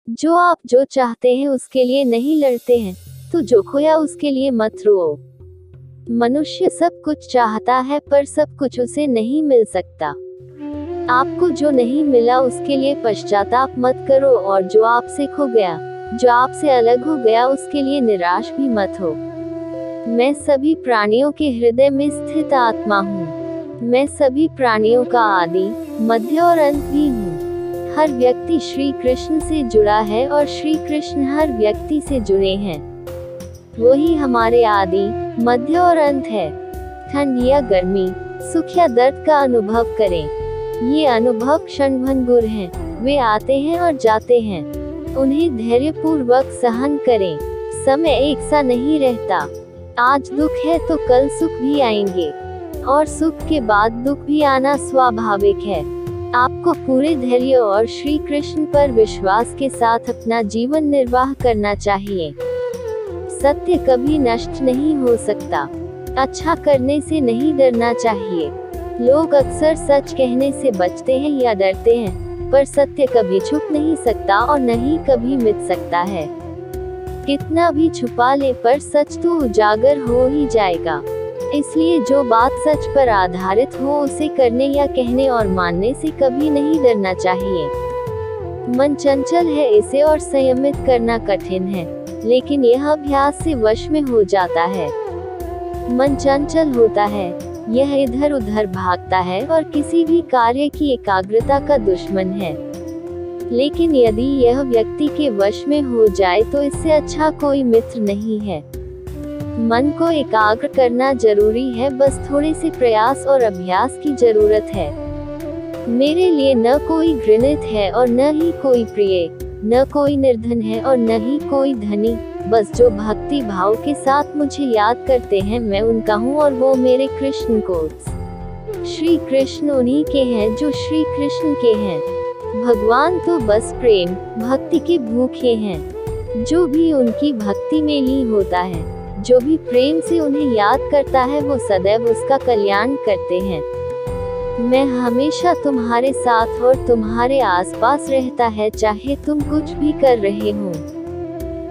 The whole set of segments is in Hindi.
जो चाहते हैं उसके लिए नहीं लड़ते हैं, तो जो खोया उसके लिए मत रो। मनुष्य सब कुछ चाहता है पर सब कुछ उसे नहीं मिल सकता। आपको जो नहीं मिला उसके लिए पश्चाताप मत करो, और जो आपसे खो गया, जो आपसे अलग हो गया, उसके लिए निराश भी मत हो। मैं सभी प्राणियों के हृदय में स्थित आत्मा हूँ। मैं सभी प्राणियों का आदि, मध्य और अंत भी हूँ। हर व्यक्ति श्री कृष्ण से जुड़ा है और श्री कृष्ण हर व्यक्ति से जुड़े हैं। वही हमारे आदि, मध्य और अंत है। ठंड या गर्मी, सुख या दर्द का अनुभव करें। ये अनुभव क्षणभंगुर हैं, वे आते हैं और जाते हैं। उन्हें धैर्यपूर्वक सहन करें। समय एक सा नहीं रहता। आज दुख है तो कल सुख भी आएंगे, और सुख के बाद दुख भी आना स्वाभाविक है। आपको पूरे धैर्य और श्री कृष्ण पर विश्वास के साथ अपना जीवन निर्वाह करना चाहिए। सत्य कभी नष्ट नहीं हो सकता। अच्छा करने से नहीं डरना चाहिए। लोग अक्सर सच कहने से बचते हैं या डरते हैं, पर सत्य कभी छुप नहीं सकता और न ही कभी मिट सकता है। कितना भी छुपा ले पर सच तो उजागर हो ही जाएगा। इसलिए जो बात सच पर आधारित हो उसे करने या कहने और मानने से कभी नहीं डरना चाहिए। मन चंचल है, इसे और संयमित करना कठिन है, लेकिन यह अभ्यास से वश में हो जाता है। मन चंचल होता है, यह इधर उधर भागता है और किसी भी कार्य की एकाग्रता का दुश्मन है। लेकिन यदि यह व्यक्ति के वश में हो जाए तो इससे अच्छा कोई मित्र नहीं है। मन को एकाग्र करना जरूरी है, बस थोड़े से प्रयास और अभ्यास की जरूरत है। मेरे लिए न कोई घृणित है और न ही कोई प्रिय, न कोई निर्धन है और न ही कोई धनी। बस जो भक्ति भाव के साथ मुझे याद करते हैं मैं उनका हूँ, और वो मेरे कृष्ण को। श्री कृष्ण उन्हीं के हैं जो श्री कृष्ण के हैं। भगवान तो बस प्रेम भक्ति के भूखे हैं। जो भी उनकी भक्ति में लीन होता है, जो भी प्रेम से उन्हें याद करता है, वो सदैव उसका कल्याण करते हैं। मैं हमेशा तुम्हारे साथ और तुम्हारे आसपास रहता है, चाहे तुम कुछ भी कर रहे हो।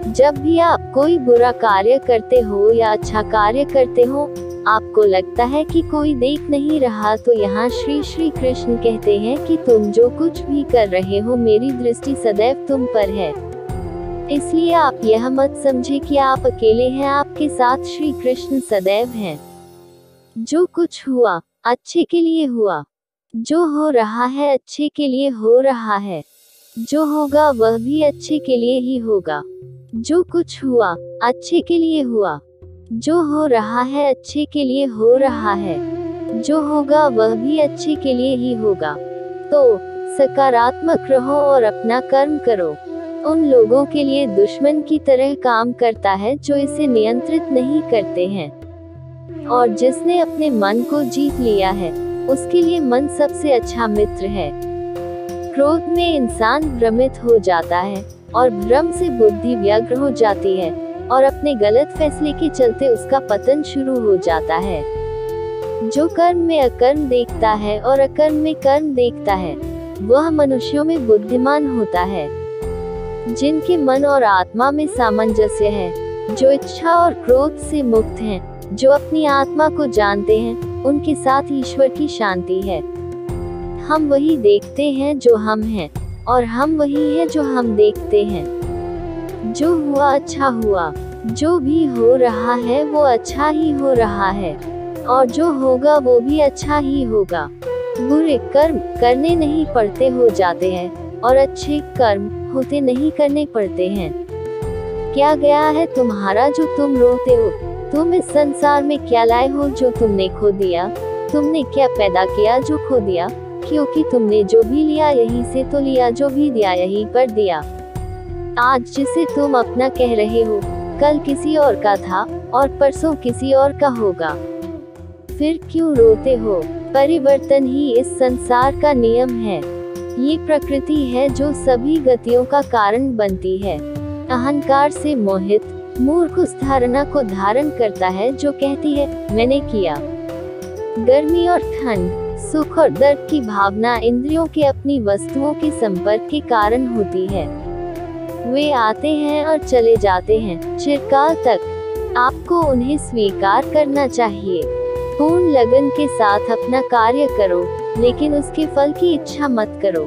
जब भी आप कोई बुरा कार्य करते हो या अच्छा कार्य करते हो, आपको लगता है कि कोई देख नहीं रहा, तो यहाँ श्री श्री कृष्ण कहते हैं कि तुम जो कुछ भी कर रहे हो, मेरी दृष्टि सदैव तुम पर है। इसलिए आप यह मत समझे कि आप अकेले हैं, आपके साथ श्री कृष्ण सदैव हैं। जो कुछ हुआ अच्छे के लिए हुआ, जो हो रहा है अच्छे के लिए हो रहा है, जो होगा वह भी अच्छे के लिए ही होगा। जो कुछ हुआ अच्छे के लिए हुआ, जो हो रहा है अच्छे के लिए हो रहा है, जो होगा वह भी अच्छे के लिए ही होगा। तो सकारात्मक रहो और अपना कर्म करो। उन लोगों के लिए दुश्मन की तरह काम करता है जो इसे नियंत्रित नहीं करते हैं, और जिसने अपने मन को जीत लिया है उसके लिए मन सबसे अच्छा मित्र है। क्रोध में इंसान भ्रमित हो जाता है और भ्रम से बुद्धि व्यग्र हो जाती है, और अपने गलत फैसले के चलते उसका पतन शुरू हो जाता है। जो कर्म में अकर्म देखता है और अकर्म में कर्म देखता है, वह मनुष्यों में बुद्धिमान होता है। जिनके मन और आत्मा में सामंजस्य है, जो इच्छा और क्रोध से मुक्त हैं, जो अपनी आत्मा को जानते हैं, उनके साथ ईश्वर की शांति है। हम वही देखते हैं जो हम हैं, और हम वही हैं जो हम देखते हैं। जो हुआ अच्छा हुआ, जो भी हो रहा है वो अच्छा ही हो रहा है, और जो होगा वो भी अच्छा ही होगा। बुरे कर्म करने नहीं पड़ते हो जाते हैं, और अच्छे कर्म होते नहीं करने पड़ते हैं। क्या गया है तुम्हारा जो तुम रोते हो? तुम इस संसार में क्या लाए हो जो तुमने खो दिया? तुमने क्या पैदा किया जो खो दिया? क्योंकि तुमने जो भी लिया यहीं से तो लिया, जो भी दिया यहीं पर दिया। आज जिसे तुम अपना कह रहे हो, कल किसी और का था और परसों किसी और का होगा। फिर क्यों रोते हो? परिवर्तन ही इस संसार का नियम है। ये प्रकृति है जो सभी गतियों का कारण बनती है। अहंकार से मोहित मूर्ख उस धारणा को धारण करता है जो कहती है मैंने किया। गर्मी और ठंड, सुख और दर्द की भावना इंद्रियों के अपनी वस्तुओं के संपर्क के कारण होती है। वे आते हैं और चले जाते हैं, चिरकाल तक। आपको उन्हें स्वीकार करना चाहिए। पूर्ण लगन के साथ अपना कार्य करो, लेकिन उसके फल की इच्छा मत करो,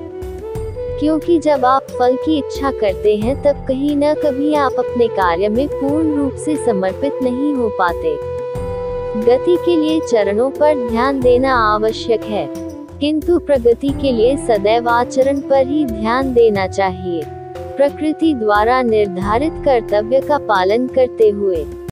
क्योंकि जब आप फल की इच्छा करते हैं तब कहीं न कभी आप अपने कार्य में पूर्ण रूप से समर्पित नहीं हो पाते। गति के लिए चरणों पर ध्यान देना आवश्यक है, किंतु प्रगति के लिए सदैव आचरण पर ही ध्यान देना चाहिए। प्रकृति द्वारा निर्धारित कर्तव्य का पालन करते हुए